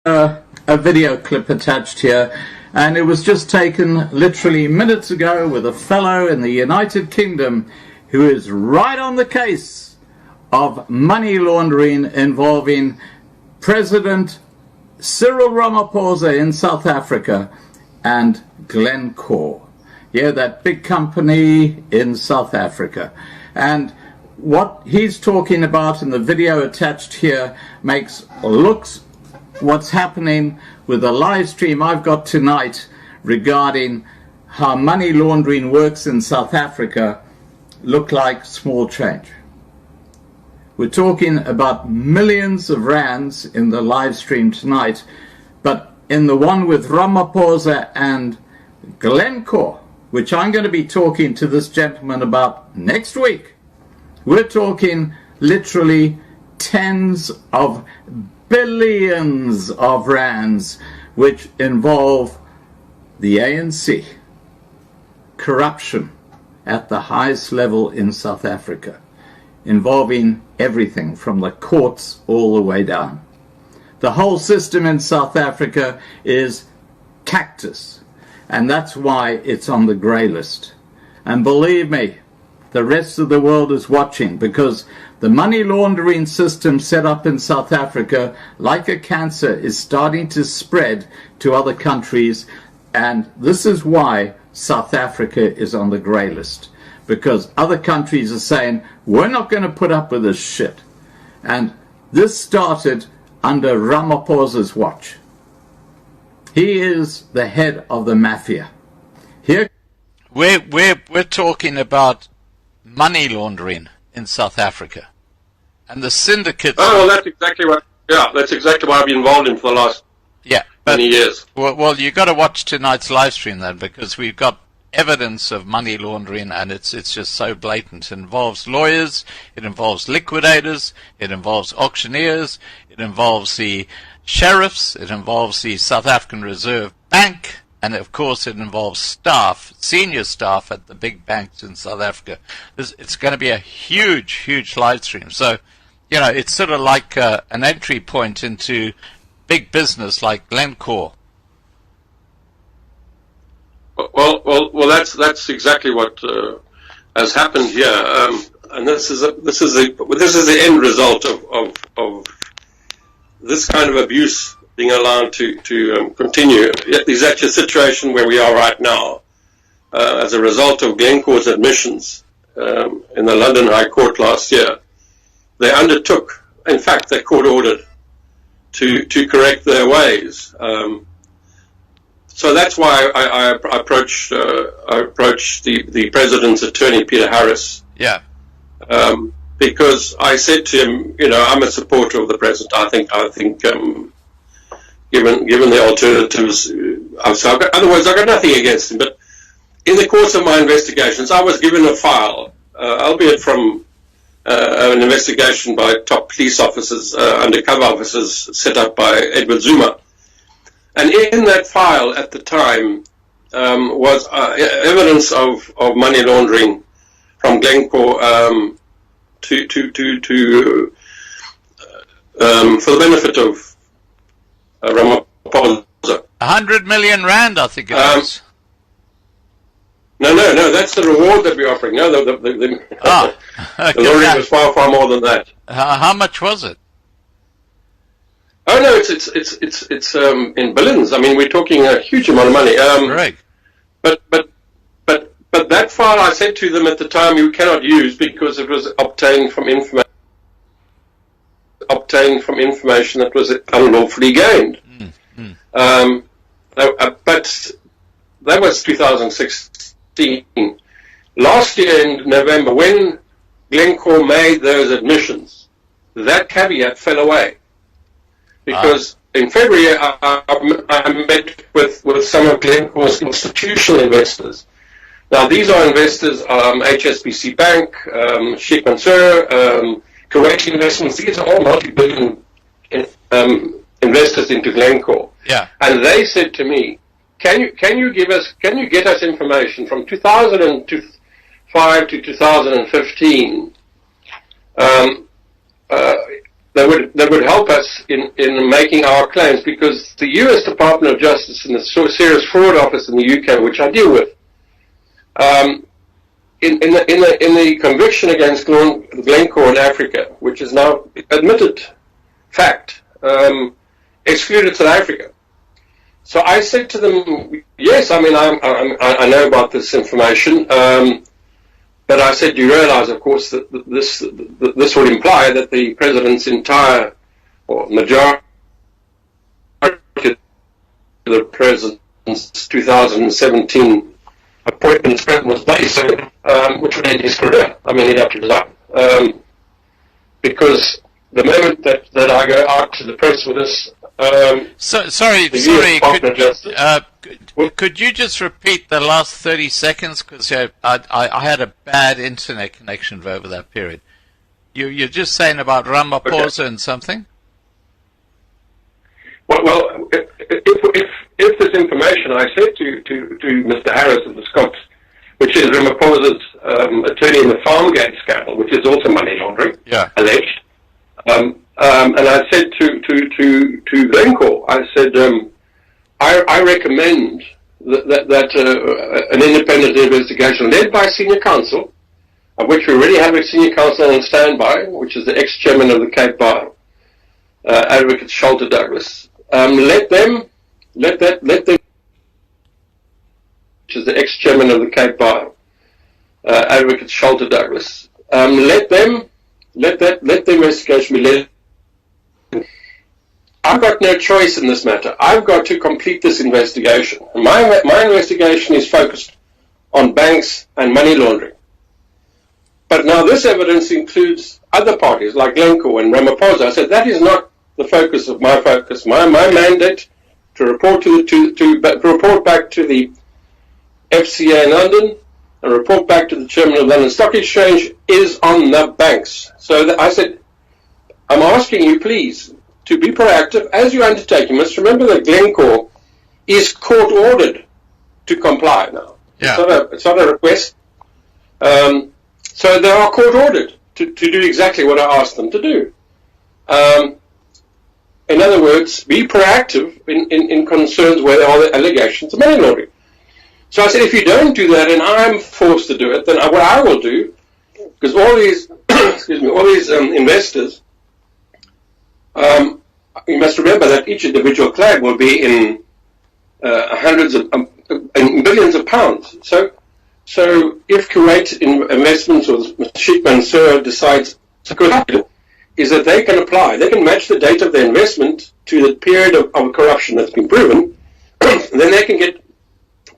a video clip attached here, and it was just taken literally minutes ago with a fellow in the United Kingdom who is right on the case of money laundering involving President Cyril Ramaphosa in South Africa and Glencore. Yeah, that big company in South Africa. And what he's talking about in the video attached here looks what's happening with the live stream I've got tonight regarding how money laundering works in South Africa look like small change. We're talking about millions of rands in the live stream tonight, but in the one with Ramaphosa and Glencore, which I'm going to be talking to this gentleman about next week, we're talking literally tens of billions of rands, which involve the ANC, corruption at the highest level in South Africa, involving everything from the courts all the way down. The whole system in South Africa is cactus, and that's why it's on the grey list. And believe me, the rest of the world is watching, because the money laundering system set up in South Africa, like a cancer, is starting to spread to other countries, and this is why South Africa is on the grey list, because other countries are saying, we're not going to put up with this shit. And this started under Ramaphosa's watch. He is the head of the mafia. Here, we're talking about money laundering in South Africa, and the syndicates. Oh, well, that's exactly what. Yeah, that's exactly what I've been involved in for the last many years. Well, you got to watch tonight's live stream then, because we've got evidence of money laundering, and it's just so blatant. It involves lawyers, it involves liquidators, it involves auctioneers, it involves the sheriffs, it involves the South African Reserve Bank, and of course it involves staff, senior staff at the big banks in South Africa. It's going to be a huge live stream. So, it's sort of like an entry point into big business like Glencore. Well, that's exactly what has happened here, and this is the end result of this kind of abuse being allowed to continue. Is that your situation where we are right now, as a result of Glencore's admissions in the London High Court last year? They undertook, in fact, they court ordered to correct their ways. So that's why I approached the president's attorney, Peter Harris. Yeah. Because I said to him, I'm a supporter of the president. I think, given the alternatives, otherwise I've got nothing against him. But in the course of my investigations, I was given a file, albeit from an investigation by top police officers, undercover officers set up by Edward Zuma. And in that file at the time was evidence of money laundering from Glencore for the benefit of Ramaphosa. 100 million rand, I think it is. No, that's the reward that we're offering. No, the laundering was far more than that. How much was it? Oh no, it's in billions. I mean, we're talking a huge amount of money. Right. But that file, I said to them at the time, you cannot use because it was obtained from information that was unlawfully gained. But that was 2016. Last year in November, when Glencore made those admissions, that caveat fell away. Because in February, I met with some of Glencore's institutional investors. Now, these are investors, HSBC Bank, Sheikh Mansour, Kuwaiti Investments. These are all multi-billion investors into Glencore. Yeah. And they said to me, can you get us information from 2005 to 2015? that would help us in making our claims, because the U.S. Department of Justice and the Serious Fraud Office in the UK, which I deal with, in the conviction against Glencore in Africa, which is now admitted fact, excluded South Africa. So I said to them, yes, I mean, I know about this information, but I said, you realize, of course, that this would imply that the president's entire, or majority of the president's 2017 appointments was based on, which would end his career. I mean, he'd have to resign. Because the moment that I go out to the press with this, sorry, could you just repeat the last 30 seconds? Because I had a bad internet connection over that period. You're just saying about Ramaphosa and something? Well, if this information I said to Mr. Harris of the Scots, which is Ramaphosa's attorney in the Farmgate scandal, which is also money laundering, alleged. And I said to Glencore, I said, I recommend that an independent investigation led by senior counsel, of which we already have a senior counsel on standby, which is the ex-chairman of the Cape Bar, Advocate Sholto Douglas. Let them, which is the ex-chairman of the Cape Bar, Advocate Sholto Douglas. Let the investigation be led. I've got no choice in this matter. I've got to complete this investigation. My investigation is focused on banks and money laundering. But now this evidence includes other parties like Glencore and Ramaphosa. I said that is not the focus of my focus. My mandate to report report back to the FCA in London and report back to the chairman of the London Stock Exchange is on the banks. So I said, I'm asking you, please, to be proactive as you undertake. You must remember that Glencore is court-ordered to comply now. Yeah. It's not a request. So they are court-ordered to do exactly what I asked them to do. In other words, be proactive in concerns where there are allegations of money laundering. So I said, if you don't do that and I'm forced to do it, then what I will do, because all these, investors, you must remember that each individual claim will be in hundreds of, in billions of pounds. So if Kuwait Investments or Sheikh Mansour decides to go, is that they can apply, they can match the date of their investment to the period of corruption that's been proven, and then they can get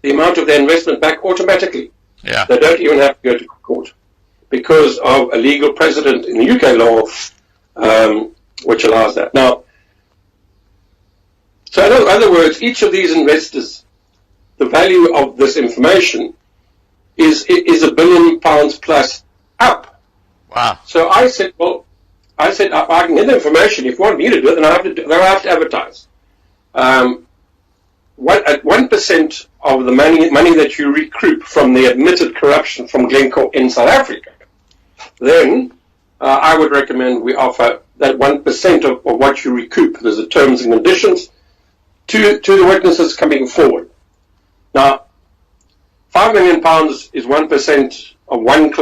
the amount of their investment back automatically. Yeah. They don't even have to go to court because of a legal precedent in the UK law which allows that. Now, so in other words, each of these investors, the value of this information is £1 billion plus up. Wow. So I said, I can get the information. If you want me to do it, then I have to advertise. At 1% of the money that you recoup from the admitted corruption from Glencore in South Africa, then I would recommend we offer that 1% of what you recoup. There's the terms and conditions to the witnesses coming forward. Now, £5 million is 1% of one claim.